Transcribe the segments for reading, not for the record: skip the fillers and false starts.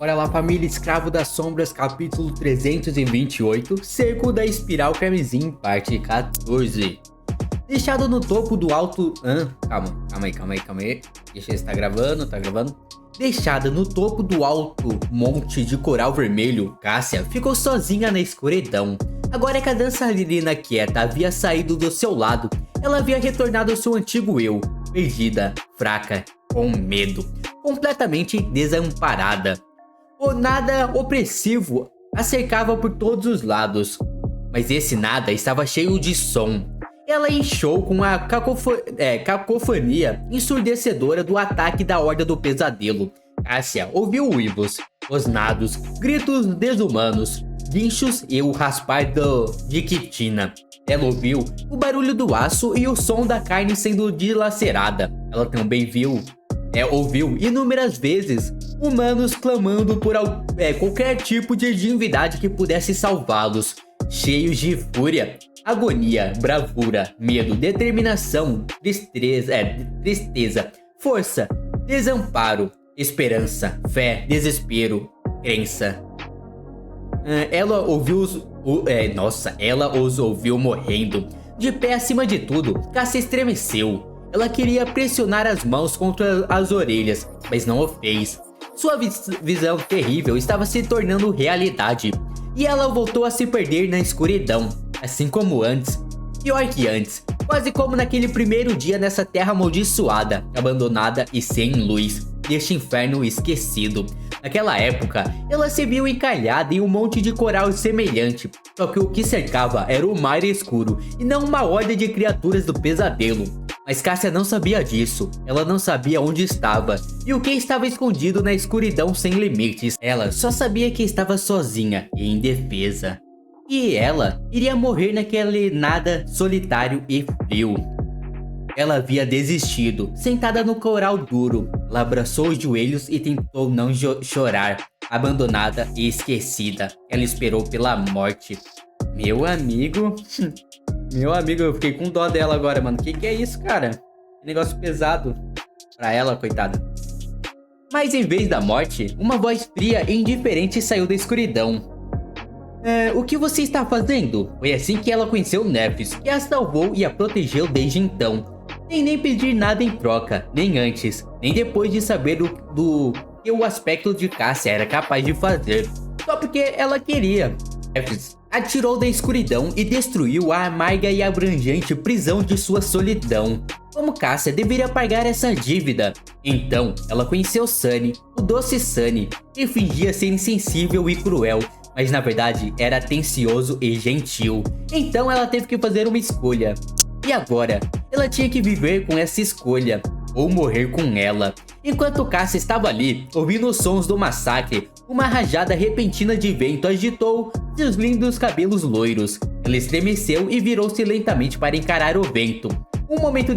Bora lá, família. Escravo das Sombras, capítulo 328, Cerco da Espiral Carmesim, parte 14. Deixado no topo do alto... Calma aí. Deixa eu estar gravando, tá gravando. Deixada no topo do alto monte de coral vermelho, Cássia ficou sozinha na escuridão. Agora que a dançarina quieta havia saído do seu lado, ela havia retornado ao seu antigo eu, perdida, fraca, com medo, completamente desamparada. O nada opressivo a cercava por todos os lados, mas esse nada estava cheio de som. Ela inchou com a cacofonia ensurdecedora do ataque da Horda do Pesadelo. Cássia ouviu uivos, rosnados, gritos desumanos, guinchos e o raspar de quitina. Ela ouviu o barulho do aço e o som da carne sendo dilacerada. Ela também ouviu inúmeras vezes humanos clamando por qualquer tipo de divindade que pudesse salvá-los, cheios de fúria, agonia, bravura, medo, determinação, tristeza, força, desamparo, esperança, fé, desespero, crença. Ela os ouviu morrendo. De pé acima de tudo, Cássia estremeceu. Ela queria pressionar as mãos contra as orelhas, mas não o fez. Sua visão terrível estava se tornando realidade, e ela voltou a se perder na escuridão, assim como antes. Pior que antes, quase como naquele primeiro dia nessa terra amaldiçoada, abandonada e sem luz, deste inferno esquecido. Naquela época, ela se viu encalhada em um monte de coral semelhante, só que o que cercava era o mar escuro e não uma horda de criaturas do pesadelo. Mas Cássia não sabia disso, ela não sabia onde estava e o que estava escondido na escuridão sem limites. Ela só sabia que estava sozinha e indefesa. E ela iria morrer naquele nada solitário e frio. Ela havia desistido, sentada no coral duro. Ela abraçou os joelhos e tentou não chorar. Abandonada e esquecida, ela esperou pela morte. Meu amigo, eu fiquei com dó dela agora, mano. Que é isso, cara? Que negócio pesado pra ela, coitada. Mas em vez da morte, uma voz fria e indiferente saiu da escuridão. O que você está fazendo? Foi assim que ela conheceu Nephis, que a salvou e a protegeu desde então. Sem nem pedir nada em troca, nem antes, nem depois de saber do que o aspecto de Cássia era capaz de fazer. Só porque ela queria. Nephis atirou da escuridão e destruiu a amarga e abrangente prisão de sua solidão. Como Cássia deveria pagar essa dívida? Então, ela conheceu Sunny, o doce Sunny, que fingia ser insensível e cruel, mas na verdade era atencioso e gentil. Então ela teve que fazer uma escolha. E agora, ela tinha que viver com essa escolha, ou morrer com ela. Enquanto Cássia estava ali, ouvindo os sons do massacre, uma rajada repentina de vento agitou seus lindos cabelos loiros. Ela estremeceu e virou-se lentamente para encarar o vento. Um momento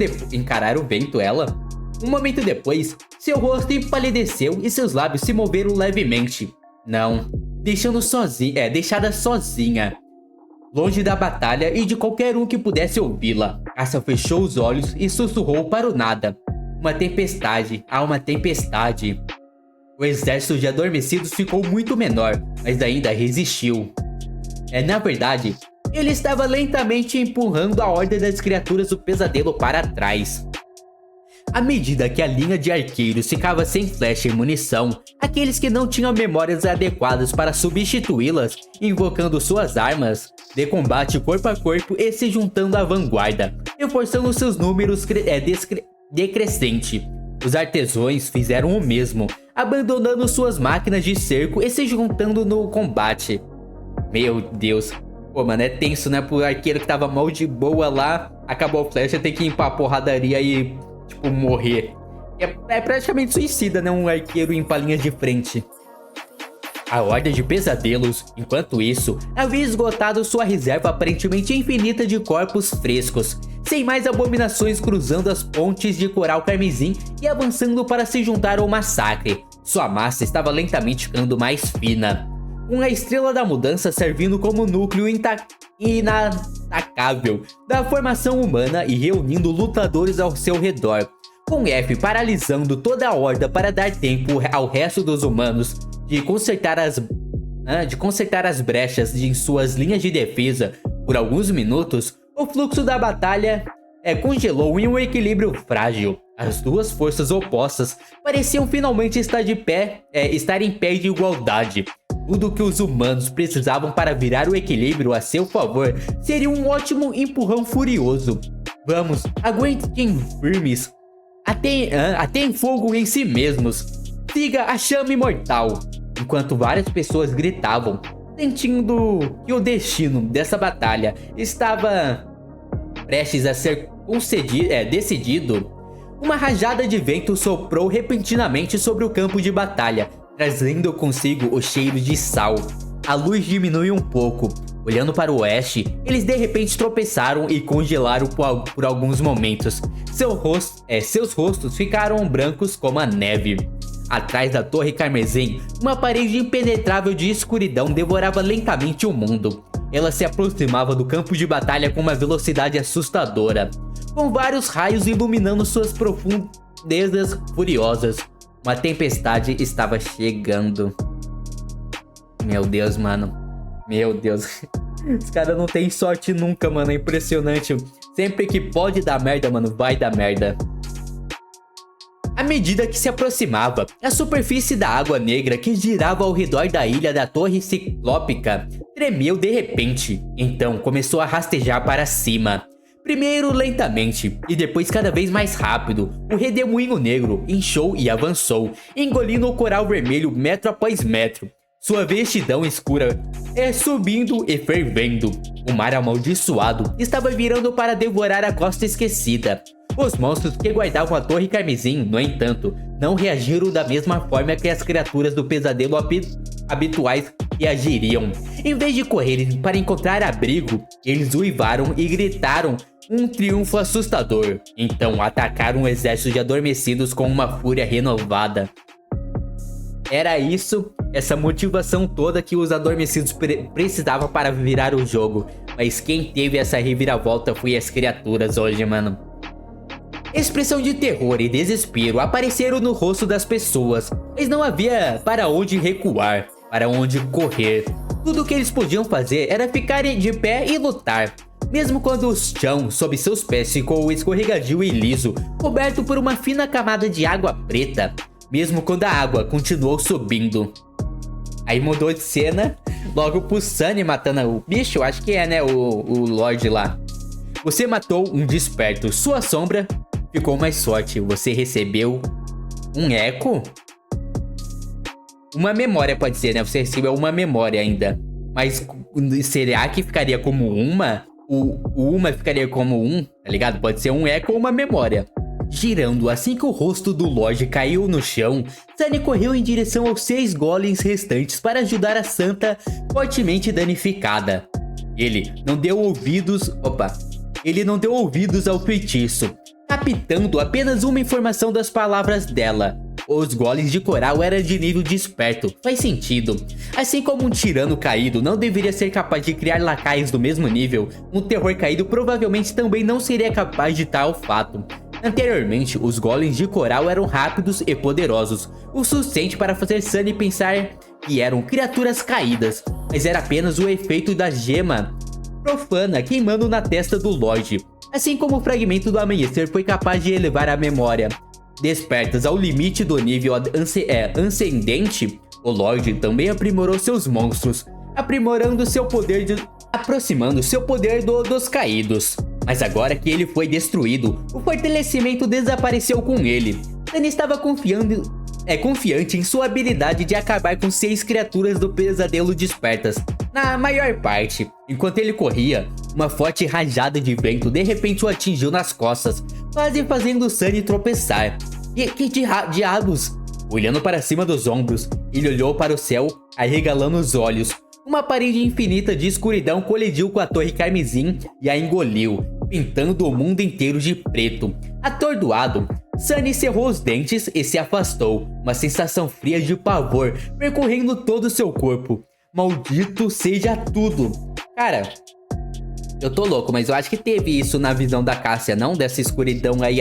depois, seu rosto empalideceu e seus lábios se moveram levemente. Não, deixada sozinha, longe da batalha e de qualquer um que pudesse ouvi-la. Cássia fechou os olhos e sussurrou para o nada. Uma tempestade, há uma tempestade. O exército de adormecidos ficou muito menor, mas ainda resistiu. Na verdade, ele estava lentamente empurrando a horda das criaturas do pesadelo para trás. À medida que a linha de arqueiros ficava sem flecha e munição, aqueles que não tinham memórias adequadas para substituí-las, invocando suas armas de combate corpo a corpo e se juntando à vanguarda, reforçando seus números decrescente. Os artesãos fizeram o mesmo, abandonando suas máquinas de cerco e se juntando no combate. Meu Deus. Pô, mano, é tenso, né? Pro arqueiro que tava mal de boa lá, acabou a flecha, tem que ir pra porradaria e, tipo, morrer. É praticamente suicida, né? Um arqueiro em linha de frente. A Horda de Pesadelos, enquanto isso, havia esgotado sua reserva aparentemente infinita de corpos frescos, sem mais abominações cruzando as pontes de coral carmesim e avançando para se juntar ao massacre. Sua massa estava lentamente ficando mais fina, com a Estrela da Mudança servindo como núcleo inatacável da formação humana e reunindo lutadores ao seu redor. Com F paralisando toda a horda para dar tempo ao resto dos humanos de consertar as brechas em suas linhas de defesa por alguns minutos, o fluxo da batalha congelou em um equilíbrio frágil. As duas forças opostas pareciam finalmente estar em pé de igualdade. Tudo que os humanos precisavam para virar o equilíbrio a seu favor seria um ótimo empurrão furioso. Vamos, aguentem firmes, até em fogo em si mesmos. Siga a chama imortal. Enquanto várias pessoas gritavam, sentindo que o destino dessa batalha estava prestes a ser decidido, uma rajada de vento soprou repentinamente sobre o campo de batalha, trazendo consigo o cheiro de sal. A luz diminuiu um pouco. Olhando para o oeste, eles de repente tropeçaram e congelaram por alguns momentos. Seus rostos ficaram brancos como a neve. Atrás da Torre Carmesim, uma parede impenetrável de escuridão devorava lentamente o mundo. Ela se aproximava do campo de batalha com uma velocidade assustadora, com vários raios iluminando suas profundezas furiosas. Uma tempestade estava chegando. Meu Deus, mano. Meu Deus. Os caras não tem sorte nunca, mano. É impressionante. Sempre que pode dar merda, mano, vai dar merda. À medida que se aproximava, a superfície da água negra que girava ao redor da ilha da Torre Ciclópica tremeu de repente. Então começou a rastejar para cima. Primeiro lentamente, e depois cada vez mais rápido, o redemoinho negro inchou e avançou, engolindo o coral vermelho metro após metro. Sua vestidão escura subindo e fervendo. O mar amaldiçoado estava virando para devorar a costa esquecida. Os monstros que guardavam a Torre Carmesim, no entanto, não reagiram da mesma forma que as criaturas do pesadelo habituais reagiriam. Em vez de correrem para encontrar abrigo, eles uivaram e gritaram um triunfo assustador. Então atacaram um exército de adormecidos com uma fúria renovada. Era isso, essa motivação toda que os adormecidos precisavam para virar o jogo. Mas quem teve essa reviravolta foi as criaturas hoje, mano. Expressão de terror e desespero apareceram no rosto das pessoas, mas não havia para onde recuar, para onde correr. Tudo o que eles podiam fazer era ficar de pé e lutar. Mesmo quando o chão sob seus pés ficou escorregadio e liso, coberto por uma fina camada de água preta. Mesmo quando a água continuou subindo. Aí mudou de cena, logo pro Sunny matando o bicho, acho que é, né, o Lorde lá. Você matou um desperto, sua sombra ficou mais forte, você recebeu um eco? Uma memória pode ser, né, você recebeu uma memória ainda. Mas será que ficaria como uma? O uma ficaria como um, tá ligado? Pode ser um eco ou uma memória. Girando assim que o rosto do Lorde caiu no chão, Sunny correu em direção aos 6 golems restantes para ajudar a santa fortemente danificada. Ele não deu ouvidos ao feitiço, captando apenas uma informação das palavras dela. Os golems de coral eram de nível desperto, faz sentido. Assim como um tirano caído não deveria ser capaz de criar lacaios do mesmo nível, um terror caído provavelmente também não seria capaz de tal fato. Anteriormente, os golems de coral eram rápidos e poderosos, o suficiente para fazer Sunny pensar que eram criaturas caídas, mas era apenas o efeito da gema profana queimando na testa do Lorde. Assim como o fragmento do amanhecer foi capaz de elevar a memória. Despertas ao limite do nível ascendente, o Lorde também aprimorou seus monstros, aproximando seu poder dos caídos. Mas agora que ele foi destruído, o fortalecimento desapareceu com ele. Sunny estava confiante em sua habilidade de acabar com 6 criaturas do pesadelo despertas, na maior parte. Enquanto ele corria, uma forte rajada de vento de repente o atingiu nas costas, quase fazendo Sunny tropeçar. Que diabos? Olhando para cima dos ombros, ele olhou para o céu, arregalando os olhos. Uma parede infinita de escuridão colidiu com a Torre Carmesim e a engoliu, pintando o mundo inteiro de preto. Atordoado, Sunny cerrou os dentes e se afastou, uma sensação fria de pavor percorrendo todo o seu corpo. Maldito seja tudo! Cara, eu tô louco, mas eu acho que teve isso na visão da Cássia, não? Dessa escuridão aí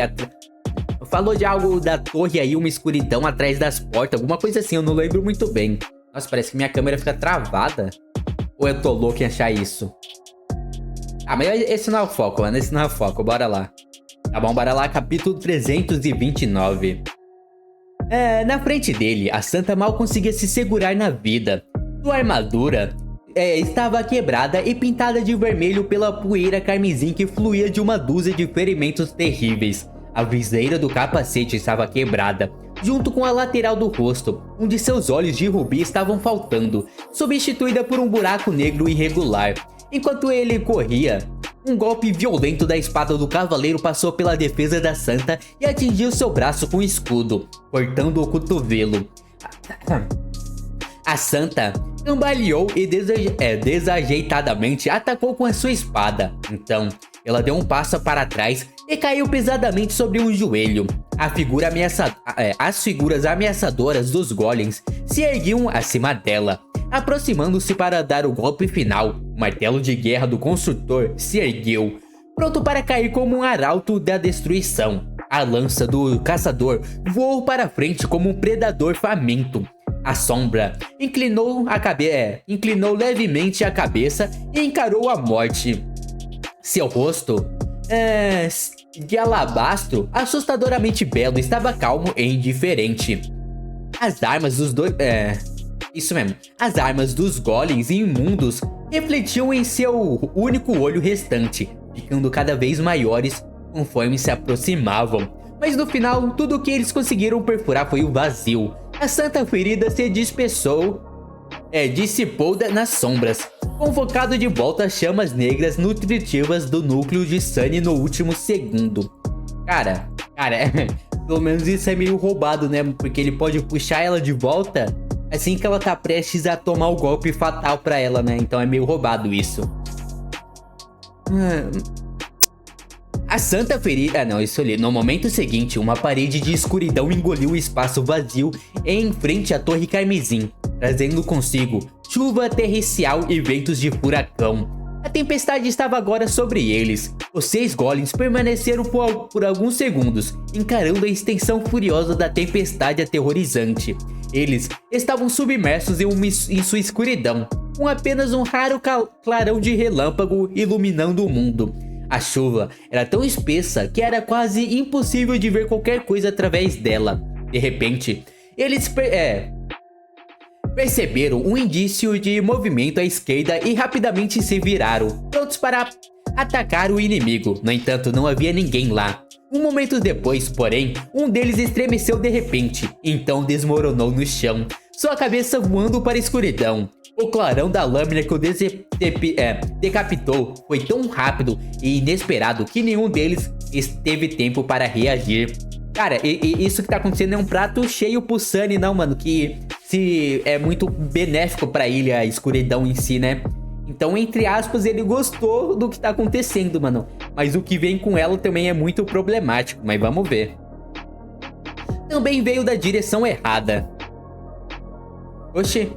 falou de algo da torre aí, uma escuridão atrás das portas, alguma coisa assim, eu não lembro muito bem. Nossa, parece que minha câmera fica travada. Ou eu tô louco em achar isso? Ah, mas esse não é o foco, mano. Esse não é o foco. Bora lá. Tá bom, bora lá. Capítulo 329. Na frente dele, a Santa mal conseguia se segurar na vida. Sua armadura estava quebrada e pintada de vermelho pela poeira carmesim que fluía de uma dúzia de ferimentos terríveis. A viseira do capacete estava quebrada, junto com a lateral do rosto, onde seus olhos de rubi estavam faltando, substituída por um buraco negro irregular. Enquanto ele corria, um golpe violento da espada do cavaleiro passou pela defesa da Santa e atingiu seu braço com o escudo, cortando o cotovelo. A Santa cambaleou e desajeitadamente atacou com a sua espada. Então, ela deu um passo para trás e caiu pesadamente sobre um joelho. As figuras ameaçadoras dos golems se erguiam acima dela, aproximando-se para dar o golpe final. O martelo de guerra do construtor se ergueu, pronto para cair como um arauto da destruição. A lança do caçador voou para frente como um predador faminto. A sombra inclinou levemente a cabeça e encarou a morte. Seu rosto, de alabastro, assustadoramente belo, estava calmo e indiferente. As armas dos dois... Isso mesmo. As armas dos golems imundos refletiam em seu único olho restante, ficando cada vez maiores conforme se aproximavam. Mas no final, tudo o que eles conseguiram perfurar foi o vazio. A santa ferida se dissipou nas sombras, convocado de volta as chamas negras nutritivas do núcleo de Sunny no último segundo. Cara, pelo menos isso é meio roubado, né? Porque ele pode puxar ela de volta assim que ela tá prestes a tomar o golpe fatal pra ela, né? Então é meio roubado isso. A santa ferida... isso ali. No momento seguinte, uma parede de escuridão engoliu o espaço vazio em frente à Torre Carmesim, trazendo consigo chuva torrencial e ventos de furacão. A tempestade estava agora sobre eles. Os 6 golems permaneceram por alguns segundos, encarando a extensão furiosa da tempestade aterrorizante. Eles estavam submersos em sua escuridão, com apenas um raro clarão de relâmpago iluminando o mundo. A chuva era tão espessa que era quase impossível de ver qualquer coisa através dela. De repente, eles perceberam um indício de movimento à esquerda e rapidamente se viraram, prontos para atacar o inimigo. No entanto, não havia ninguém lá. Um momento depois, porém, um deles estremeceu de repente, então desmoronou no chão, sua cabeça voando para a escuridão. O clarão da lâmina que o decapitou foi tão rápido e inesperado que nenhum deles teve tempo para reagir. Cara, isso que tá acontecendo é um prato cheio pro Sunny, não, mano, que é muito benéfico pra ele a escuridão em si, né? Então, entre aspas, ele gostou do que tá acontecendo, mano. Mas o que vem com ela também é muito problemático, mas vamos ver. Também veio da direção errada. Oxi.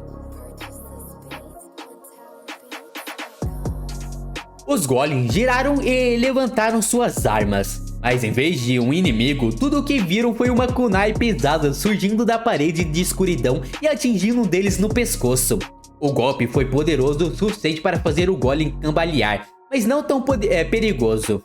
Os golems giraram e levantaram suas armas. Mas em vez de um inimigo, tudo o que viram foi uma kunai pesada surgindo da parede de escuridão e atingindo um deles no pescoço. O golpe foi poderoso o suficiente para fazer o golem cambalear, mas não tão perigoso.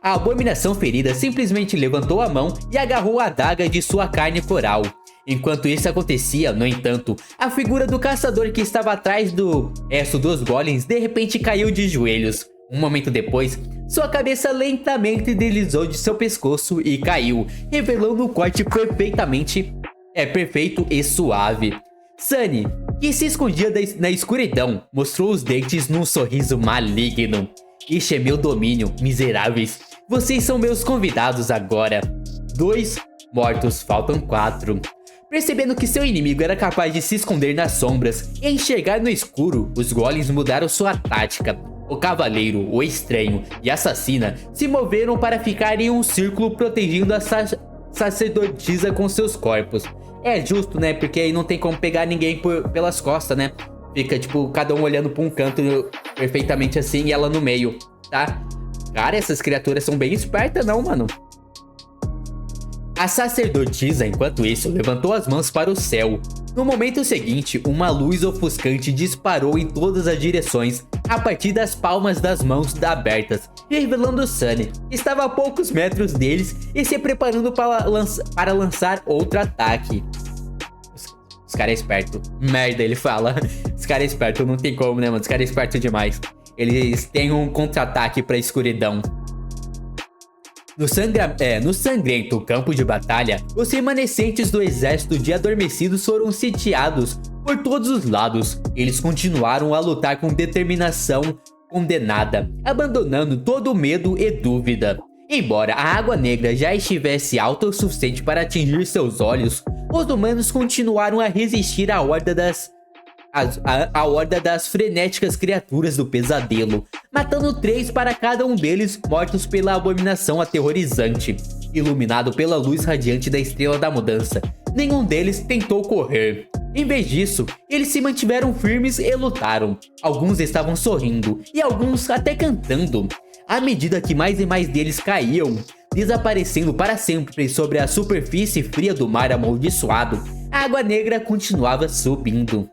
A abominação ferida simplesmente levantou a mão e agarrou a adaga de sua carne coral. Enquanto isso acontecia, no entanto, a figura do caçador que estava atrás do resto dos golems de repente caiu de joelhos. Um momento depois, sua cabeça lentamente deslizou de seu pescoço e caiu, revelando um corte perfeito e suave. Sunny, que se escondia na escuridão, mostrou os dentes num sorriso maligno. Este é meu domínio, miseráveis. Vocês são meus convidados agora. 2 mortos, faltam 4. Percebendo que seu inimigo era capaz de se esconder nas sombras e enxergar no escuro, os golems mudaram sua tática. O cavaleiro, o estranho e a assassina se moveram para ficar em um círculo protegendo a sacerdotisa com seus corpos. É justo, né? Porque aí não tem como pegar ninguém pelas costas, né? Fica, tipo, cada um olhando pra um canto perfeitamente assim e ela no meio, tá? Cara, essas criaturas são bem espertas, não, mano? A sacerdotisa, enquanto isso, levantou as mãos para o céu. No momento seguinte, uma luz ofuscante disparou em todas as direções a partir das palmas das mãos abertas, revelando Sunny, que estava a poucos metros deles e se preparando para lançar outro ataque. Os caras é esperto. Merda, ele fala. Os caras é esperto, não tem como, né, mano? Os caras é esperto demais. Eles têm um contra-ataque pra escuridão. No sangrento campo de batalha, os remanescentes do exército de adormecidos foram sitiados por todos os lados. Eles continuaram a lutar com determinação condenada, abandonando todo o medo e dúvida. Embora a água negra já estivesse alta o suficiente para atingir seus olhos, os humanos continuaram a resistir à horda das frenéticas criaturas do pesadelo, matando 3 para cada um deles, mortos pela abominação aterrorizante. Iluminado pela luz radiante da Estrela da Mudança, nenhum deles tentou correr. Em vez disso, eles se mantiveram firmes e lutaram. Alguns estavam sorrindo e alguns até cantando. À medida que mais e mais deles caíam, desaparecendo para sempre sobre a superfície fria do mar amaldiçoado, a água negra continuava subindo.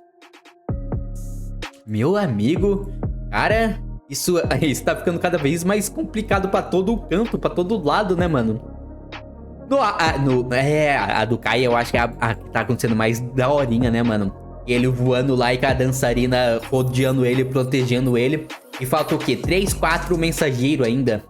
Meu amigo, cara, isso tá ficando cada vez mais complicado pra todo o canto, pra todo lado, né, mano? A do Kai eu acho que é a que tá acontecendo mais daorinha, né, mano? Ele voando lá e com a dançarina rodeando ele, protegendo ele. E falta o quê? 3, 4 mensageiros ainda.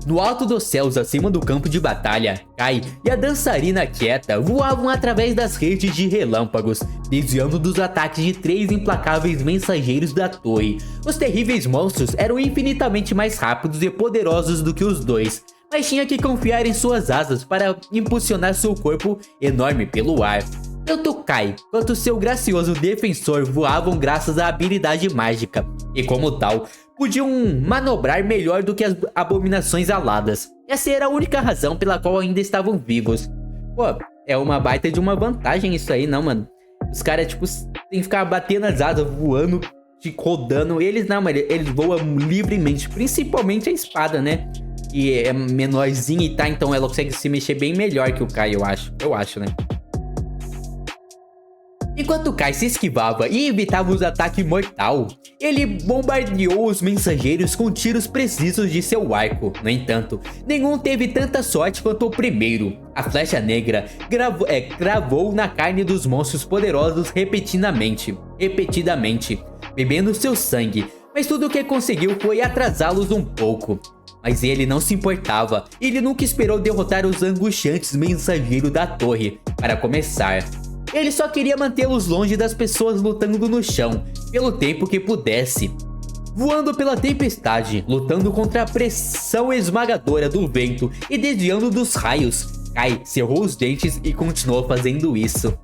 No alto dos céus, acima do campo de batalha, Kai e a dançarina quieta voavam através das redes de relâmpagos, desviando dos ataques de 3 implacáveis mensageiros da torre. Os terríveis monstros eram infinitamente mais rápidos e poderosos do que os dois, mas tinha que confiar em suas asas para impulsionar seu corpo enorme pelo ar. Tanto Kai quanto seu gracioso defensor voavam graças à habilidade mágica, e como tal, podiam manobrar melhor do que as abominações aladas. Essa era a única razão pela qual ainda estavam vivos. Pô, é uma baita de uma vantagem isso aí, não, mano? Os caras, tipo, tem que ficar batendo as asas, voando, rodando. Eles não, mano, eles voam livremente, principalmente a espada, né? Que é menorzinha e tá, então ela consegue se mexer bem melhor que o Kai, eu acho. Eu acho, né? Enquanto Kai se esquivava e evitava os ataques mortais, ele bombardeou os mensageiros com tiros precisos de seu arco. No entanto, nenhum teve tanta sorte quanto o primeiro. A flecha negra gravou na carne dos monstros poderosos repetidamente, bebendo seu sangue, mas tudo o que conseguiu foi atrasá-los um pouco. Mas ele não se importava, ele nunca esperou derrotar os angustiantes mensageiros da torre. Para começar, ele só queria mantê-los longe das pessoas lutando no chão, pelo tempo que pudesse. Voando pela tempestade, lutando contra a pressão esmagadora do vento e desviando dos raios, Kai cerrou os dentes e continuou fazendo isso.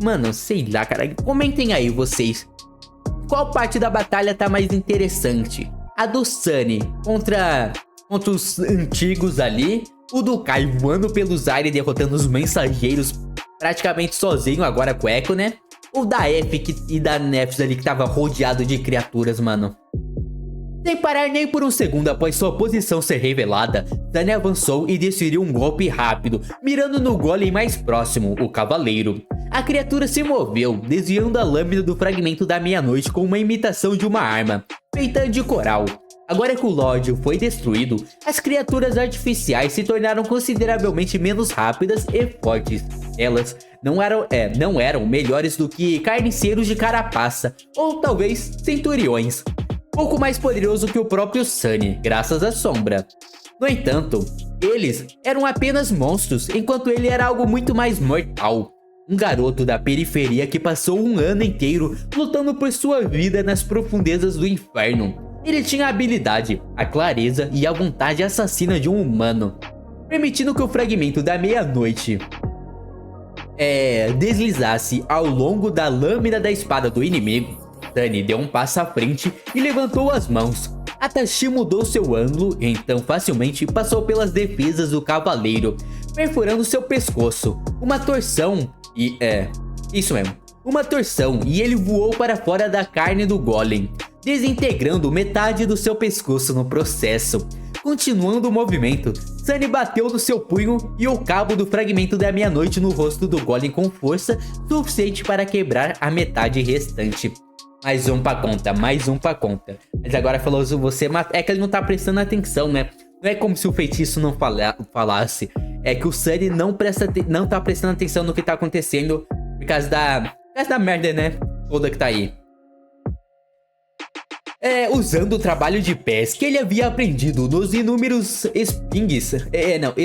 Mano, sei lá, cara. Comentem aí vocês. Qual parte da batalha tá mais interessante? A do Sunny contra os antigos ali? O do Kai voando pelos ares e derrotando os mensageiros praticamente sozinho, agora com o Echo, né? O da Epic e da Nephis ali que tava rodeado de criaturas, mano. Sem parar nem por um segundo após sua posição ser revelada, Sunny avançou e desferiu um golpe rápido, mirando no golem mais próximo, o Cavaleiro. A criatura se moveu, desviando a lâmina do fragmento da meia-noite com uma imitação de uma arma, feita de coral. Agora que o Lódio foi destruído, as criaturas artificiais se tornaram consideravelmente menos rápidas e fortes. Elas não eram melhores do que carniceiros de carapaça, ou talvez centuriões. Pouco mais poderoso que o próprio Sunny, graças à sombra. No entanto, eles eram apenas monstros, enquanto ele era algo muito mais mortal. Um garoto da periferia que passou um ano inteiro lutando por sua vida nas profundezas do inferno. Ele tinha a habilidade, a clareza e a vontade assassina de um humano, permitindo que o fragmento da meia-noite deslizasse ao longo da lâmina da espada do inimigo. Sunny deu um passo à frente e levantou as mãos. Atashi mudou seu ângulo e então facilmente passou pelas defesas do cavaleiro, perfurando seu pescoço. Uma torção uma torção, e ele voou para fora da carne do golem, desintegrando metade do seu pescoço no processo. Continuando o movimento, Sunny bateu no seu punho e o cabo do fragmento da meia-noite no rosto do Golem com força suficiente para quebrar a metade restante. Mais um pra conta, mais um pra conta. Mas agora falou você mata. É que ele não tá prestando atenção, né? Não é como se o feitiço não falasse. É que o Sunny não tá prestando atenção no que tá acontecendo por causa da merda, né? Toda que tá aí. Usando o trabalho de pés que ele havia aprendido nos inúmeros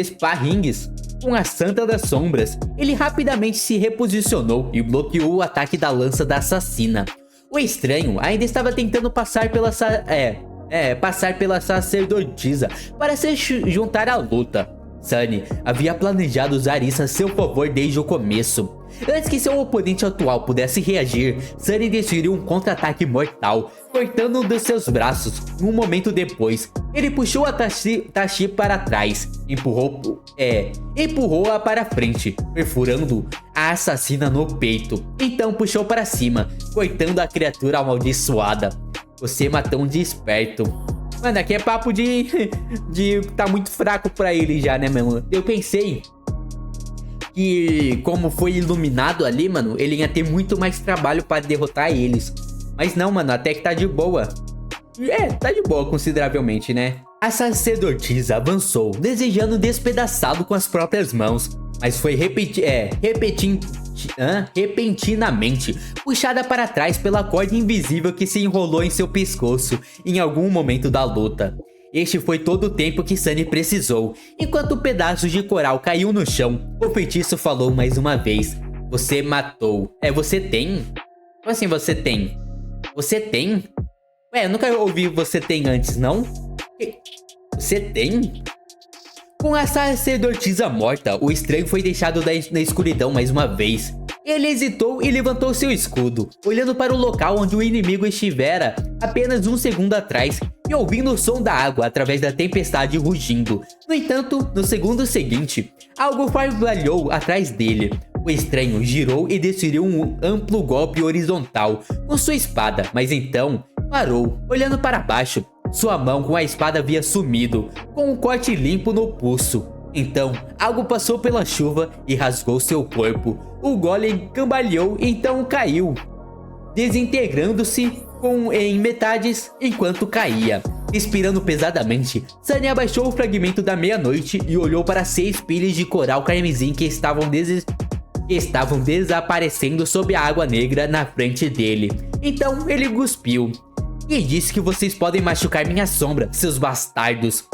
sparrings com a Santa das Sombras, ele rapidamente se reposicionou e bloqueou o ataque da lança da assassina. O estranho ainda estava tentando passar pela sacerdotisa para se juntar à luta. Sunny havia planejado usar isso a seu favor desde o começo. Antes que seu oponente atual pudesse reagir, Sunny desferiu um contra-ataque mortal, cortando um dos seus braços. Um momento depois, ele puxou a Tashi para trás, empurrou-a para frente, perfurando a assassina no peito. Então puxou para cima, cortando a criatura amaldiçoada. Você matou um desperto. Mano, aqui é papo de tá muito fraco pra ele já, né, mano? Eu pensei que, como foi iluminado ali, mano, ele ia ter muito mais trabalho pra derrotar eles. Mas não, mano, até que tá de boa. Tá de boa consideravelmente, né? A sacerdotisa avançou, desejando despedaçá-lo com as próprias mãos. Mas foi repentinamente puxada para trás pela corda invisível que se enrolou em seu pescoço em algum momento da luta. Este foi todo o tempo que Sunny precisou. Enquanto pedaços de coral caiu no chão, o feitiço falou mais uma vez: você matou. Você tem? Como assim você tem? Você tem? Eu nunca ouvi você tem antes, não? Você tem? Com a sacerdotisa morta, o estranho foi deixado na escuridão mais uma vez. Ele hesitou e levantou seu escudo, olhando para o local onde o inimigo estivera apenas um segundo atrás e ouvindo o som da água através da tempestade rugindo. No entanto, no segundo seguinte, algo farfalhou atrás dele. O estranho girou e desferiu um amplo golpe horizontal com sua espada, mas então parou, olhando para baixo. Sua mão com a espada havia sumido, com um corte limpo no pulso. Então, algo passou pela chuva e rasgou seu corpo. O golem cambaleou e então caiu, desintegrando-se em metades enquanto caía. Respirando pesadamente, Sunny abaixou o fragmento da meia-noite e olhou para 6 pilhas de coral carmesim que estavam desaparecendo sob a água negra na frente dele. Então ele cuspiu e disse que vocês podem machucar minha sombra, seus bastardos.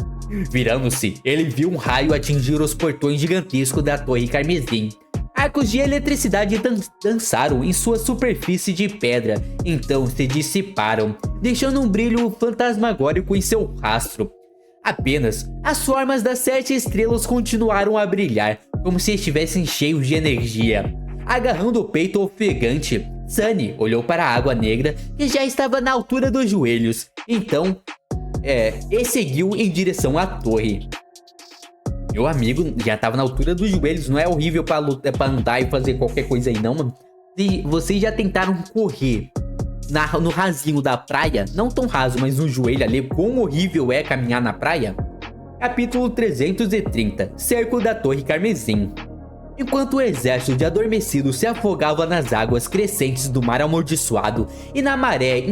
Virando-se, ele viu um raio atingir os portões gigantescos da Torre Carmesim. Arcos de eletricidade dançaram em sua superfície de pedra, então se dissiparam, deixando um brilho fantasmagórico em seu rastro. Apenas as formas das 7 estrelas continuaram a brilhar, como se estivessem cheios de energia. Agarrando o peito ofegante, Sunny olhou para a água negra que já estava na altura dos joelhos. Então, e seguiu em direção à torre. Meu amigo já estava na altura dos joelhos. Não é horrível para andar e fazer qualquer coisa aí não, mano. Se vocês já tentaram correr no rasinho da praia, não tão raso, mas no joelho ali, quão horrível é caminhar na praia? Capítulo 330, Cerco da Torre Carmesim. Enquanto o exército de adormecidos se afogava nas águas crescentes do mar amaldiçoado e na maré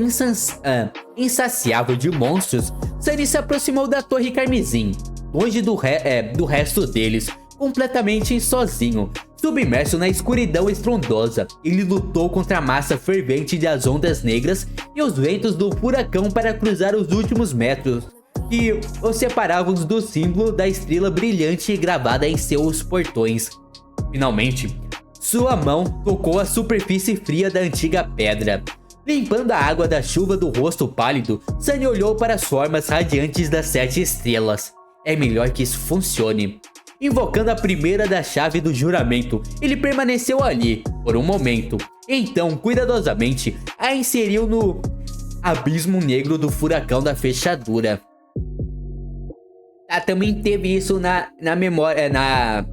insaciável de monstros, Sunny se aproximou da Torre Carmesim, longe do resto deles, completamente sozinho. Submerso na escuridão estrondosa, ele lutou contra a massa fervente das ondas negras e os ventos do furacão para cruzar os últimos metros que os separavam do símbolo da estrela brilhante gravada em seus portões. Finalmente, sua mão tocou a superfície fria da antiga pedra. Limpando a água da chuva do rosto pálido, Sunny olhou para as formas radiantes das 7 estrelas. É melhor que isso funcione. Invocando a primeira da chave do juramento, ele permaneceu ali por um momento. Então, cuidadosamente, a inseriu no abismo negro do furacão da fechadura. Também teve isso na memória, na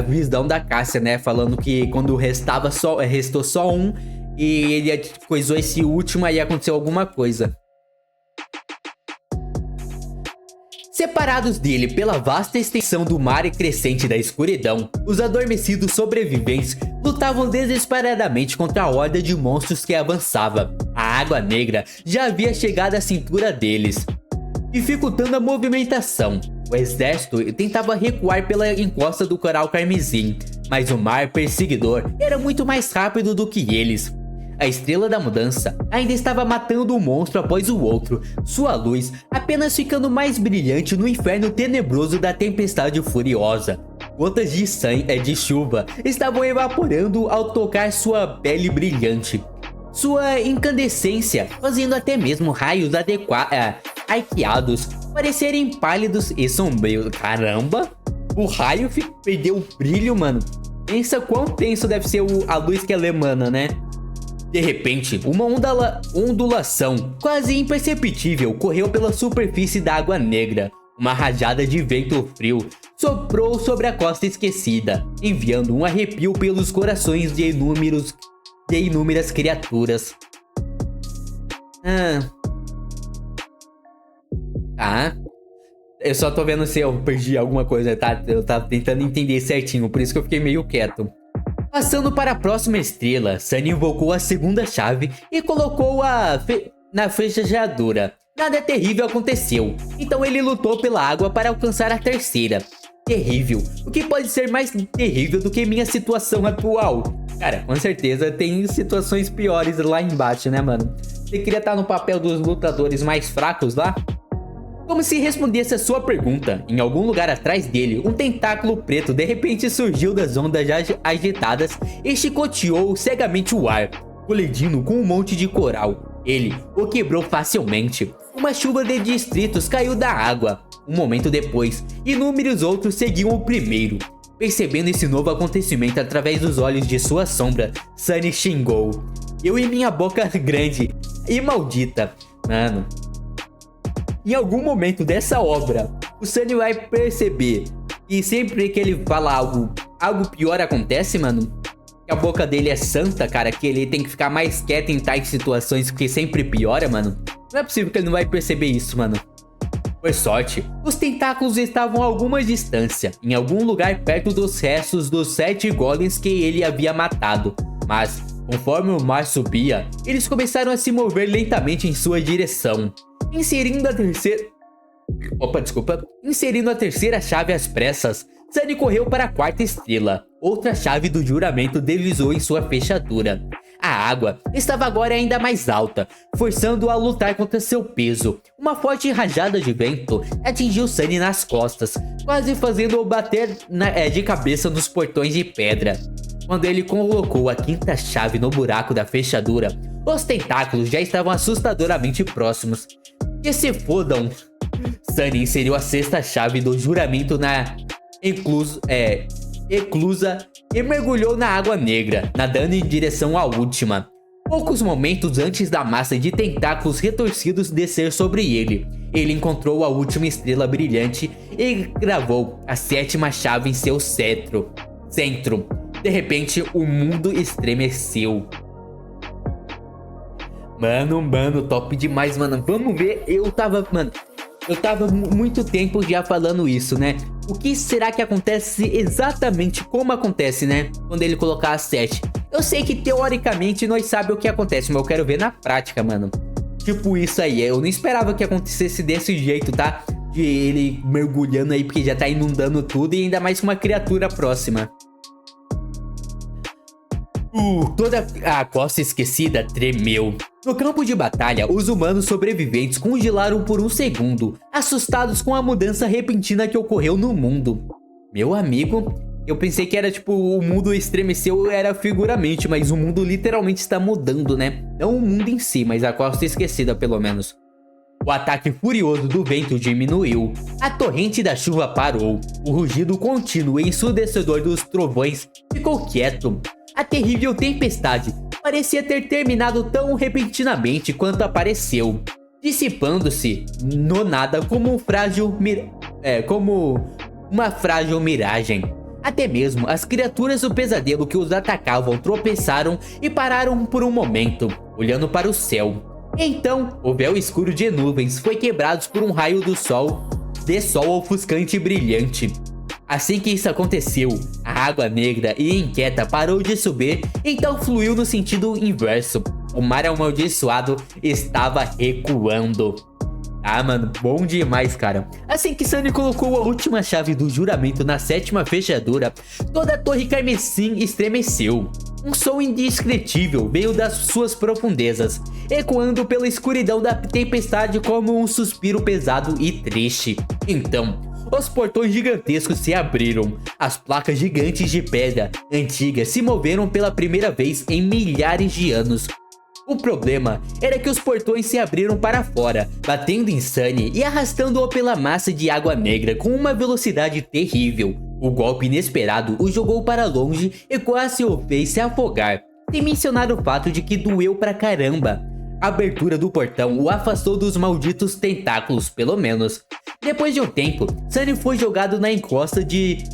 visão da Cássia, né? Falando que quando restou só um e ele coisou esse último, aí aconteceu alguma coisa. Separados dele pela vasta extensão do mar e crescente da escuridão, os adormecidos sobreviventes lutavam desesperadamente contra a horda de monstros que avançava. A água negra já havia chegado à cintura deles, dificultando a movimentação. O exército tentava recuar pela encosta do coral carmesim, mas o mar perseguidor era muito mais rápido do que eles. A estrela da mudança ainda estava matando um monstro após o outro, sua luz apenas ficando mais brilhante no inferno tenebroso da tempestade furiosa. Gotas de chuva estavam evaporando ao tocar sua pele brilhante, sua incandescência fazendo até mesmo raios arqueados parecerem pálidos e sombrios. Caramba, o raio perdeu o brilho, mano. Pensa quão tenso deve ser a luz que ela emana, né? De repente, uma ondulação quase imperceptível correu pela superfície da água negra. Uma rajada de vento frio soprou sobre a costa esquecida, enviando um arrepio pelos corações de inúmeras criaturas. Eu só tô vendo se eu perdi alguma coisa, tá? Eu tava tentando entender certinho, por isso que eu fiquei meio quieto. Passando para a próxima estrela, Sunny invocou a segunda chave e colocou na fechadura. Nada terrível aconteceu, então ele lutou pela água para alcançar a terceira. Terrível? O que pode ser mais terrível do que minha situação atual? Cara, com certeza tem situações piores lá embaixo, né, mano? Você queria estar no papel dos lutadores mais fracos lá? Como se respondesse a sua pergunta, em algum lugar atrás dele, um tentáculo preto de repente surgiu das ondas agitadas e chicoteou cegamente o ar, colidindo com um monte de coral. Ele o quebrou facilmente. Uma chuva de distritos caiu da água. Um momento depois, inúmeros outros seguiam o primeiro. Percebendo esse novo acontecimento através dos olhos de sua sombra, Sunny xingou: "Eu e minha boca grande e maldita." Mano, em algum momento dessa obra, o Sunny vai perceber que sempre que ele fala algo pior acontece, mano. Que a boca dele é santa, cara, que ele tem que ficar mais quieto em tais situações porque sempre piora, mano. Não é possível que ele não vai perceber isso, mano. Por sorte, os tentáculos estavam a alguma distância, em algum lugar perto dos restos dos 7 golems que ele havia matado. Mas, conforme o mar subia, eles começaram a se mover lentamente em sua direção. Inserindo a terceira chave às pressas, Sunny correu para a quarta estrela. Outra chave do juramento deslizou em sua fechadura. A água estava agora ainda mais alta, forçando-o a lutar contra seu peso. Uma forte rajada de vento atingiu Sunny nas costas, quase fazendo-o bater de cabeça nos portões de pedra. Quando ele colocou a quinta chave no buraco da fechadura, os tentáculos já estavam assustadoramente próximos. Que se fodam! Sunny inseriu a sexta chave do juramento na eclusa e mergulhou na água negra, nadando em direção à última. Poucos momentos antes da massa de tentáculos retorcidos descer sobre ele, ele encontrou a última estrela brilhante e gravou a sétima chave em seu centro. De repente, o mundo estremeceu. Mano, top demais, mano. Vamos ver, eu tava muito tempo já falando isso, né? O que será que acontece exatamente como acontece, né? Quando ele colocar a 7. Eu sei que teoricamente nós sabemos o que acontece, mas eu quero ver na prática, mano. Tipo isso aí, eu não esperava que acontecesse desse jeito, tá? De ele mergulhando aí porque já tá inundando tudo e ainda mais com uma criatura próxima. Toda a costa esquecida tremeu. No campo de batalha, os humanos sobreviventes congelaram por um segundo, assustados com a mudança repentina que ocorreu no mundo. Meu amigo, eu pensei que era tipo, o mundo estremeceu era figuramente, mas o mundo literalmente está mudando, né? Não o mundo em si, mas a costa esquecida pelo menos. O ataque furioso do vento diminuiu. A torrente da chuva parou. O rugido contínuo e ensurdecedor dos trovões ficou quieto. A terrível tempestade parecia ter terminado tão repentinamente quanto apareceu, dissipando-se no nada como uma frágil miragem. Até mesmo as criaturas do pesadelo que os atacavam tropeçaram e pararam por um momento, olhando para o céu. Então, o véu escuro de nuvens foi quebrado por um raio do sol de sol ofuscante e brilhante. Assim que isso aconteceu, a água negra e inquieta parou de subir, então fluiu no sentido inverso. O mar amaldiçoado estava recuando. Ah, mano, bom demais, cara. Assim que Sunny colocou a última chave do juramento na 7ª fechadura, toda a Torre Carmesim estremeceu. Um som indescritível veio das suas profundezas, ecoando pela escuridão da tempestade como um suspiro pesado e triste. Então, os portões gigantescos se abriram. As placas gigantes de pedra antigas se moveram pela primeira vez em milhares de anos. O problema era que os portões se abriram para fora, batendo em Sunny e arrastando-o pela massa de água negra com uma velocidade terrível. O golpe inesperado o jogou para longe e quase o fez se afogar, sem mencionar o fato de que doeu pra caramba. A abertura do portão o afastou dos malditos tentáculos, pelo menos. Depois de um tempo, Sunny foi jogado na encosta de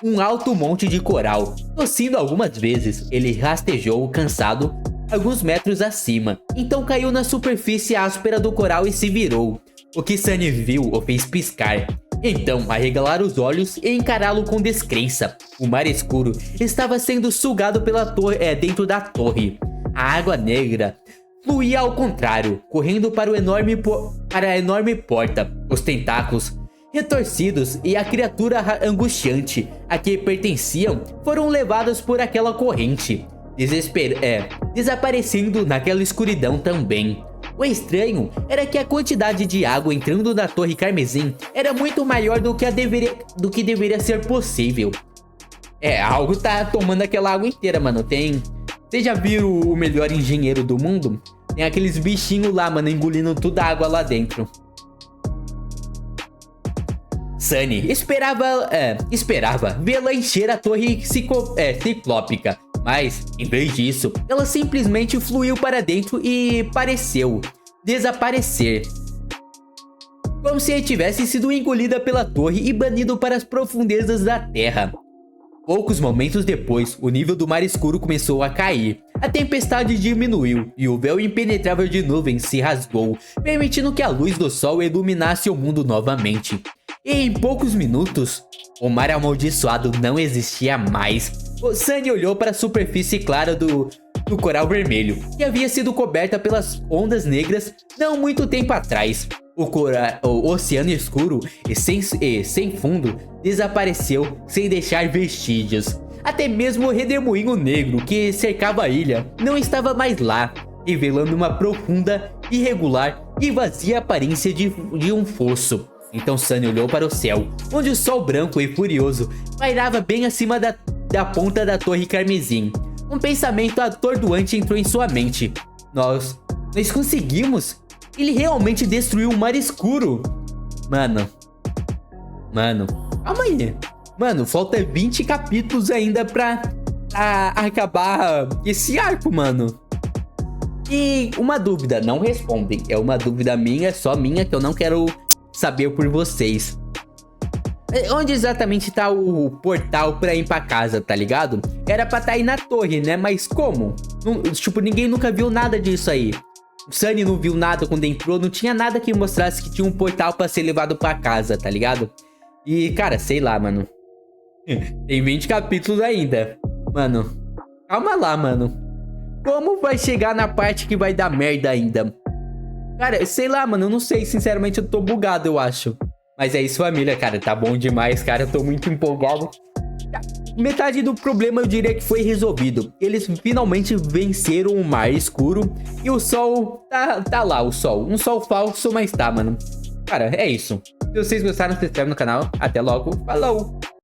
um alto monte de coral. Tossindo algumas vezes, ele rastejou, cansado, alguns metros acima. Então caiu na superfície áspera do coral e se virou. O que Sunny viu o fez piscar. Então, arregalar os olhos e encará-lo com descrença. O mar escuro estava sendo sugado pela dentro da torre. A água negra fluía ao contrário, correndo para a enorme porta. Os tentáculos retorcidos e a criatura angustiante a que pertenciam foram levados por aquela corrente, desaparecendo naquela escuridão também. O estranho era que a quantidade de água entrando na Torre Carmesim era muito maior do que deveria ser possível. Algo tá tomando aquela água inteira, mano. Você já viu o melhor engenheiro do mundo? Tem aqueles bichinhos lá, mano, engolindo toda a água lá dentro. Sunny esperava vê-la encher a torre ciclópica, mas, em vez disso, ela simplesmente fluiu para dentro e pareceu desaparecer. Como se tivesse sido engolida pela torre e banido para as profundezas da terra. Poucos momentos depois, o nível do mar escuro começou a cair. A tempestade diminuiu e o véu impenetrável de nuvens se rasgou, permitindo que a luz do sol iluminasse o mundo novamente. E em poucos minutos, o mar amaldiçoado não existia mais. O Sunny olhou para a superfície clara do coral vermelho, que havia sido coberta pelas ondas negras não muito tempo atrás. O oceano escuro e sem fundo desapareceu sem deixar vestígios. Até mesmo o redemoinho negro que cercava a ilha não estava mais lá, revelando uma profunda, irregular e vazia aparência de um fosso. Então Sunny olhou para o céu, onde o sol branco e furioso pairava bem acima da ponta da Torre Carmesim. Um pensamento atordoante entrou em sua mente. Nós conseguimos? Ele realmente destruiu o mar escuro. Mano, calma aí. Mano, falta 20 capítulos ainda pra acabar esse arco, mano. E uma dúvida, não respondem. É uma dúvida minha, só minha, que eu não quero saber por vocês. Onde exatamente tá o portal pra ir pra casa, tá ligado? Era pra tá aí na torre, né? Mas como? Tipo, ninguém nunca viu nada disso aí. O Sunny não viu nada quando entrou, não tinha nada que mostrasse que tinha um portal pra ser levado pra casa, tá ligado? E, cara, sei lá, mano. Tem 20 capítulos ainda. Mano, calma lá, mano. Como vai chegar na parte que vai dar merda ainda? Cara, sei lá, mano, eu não sei. Sinceramente, eu tô bugado, eu acho. Mas é isso, família, cara. Tá bom demais, cara. Eu tô muito empolgado. Metade do problema eu diria que foi resolvido. Eles finalmente venceram o mar escuro. E o sol tá lá, o sol. Um sol falso, mas tá, mano. Cara, é isso. Se vocês gostaram, se inscreve no canal. Até logo. Falou!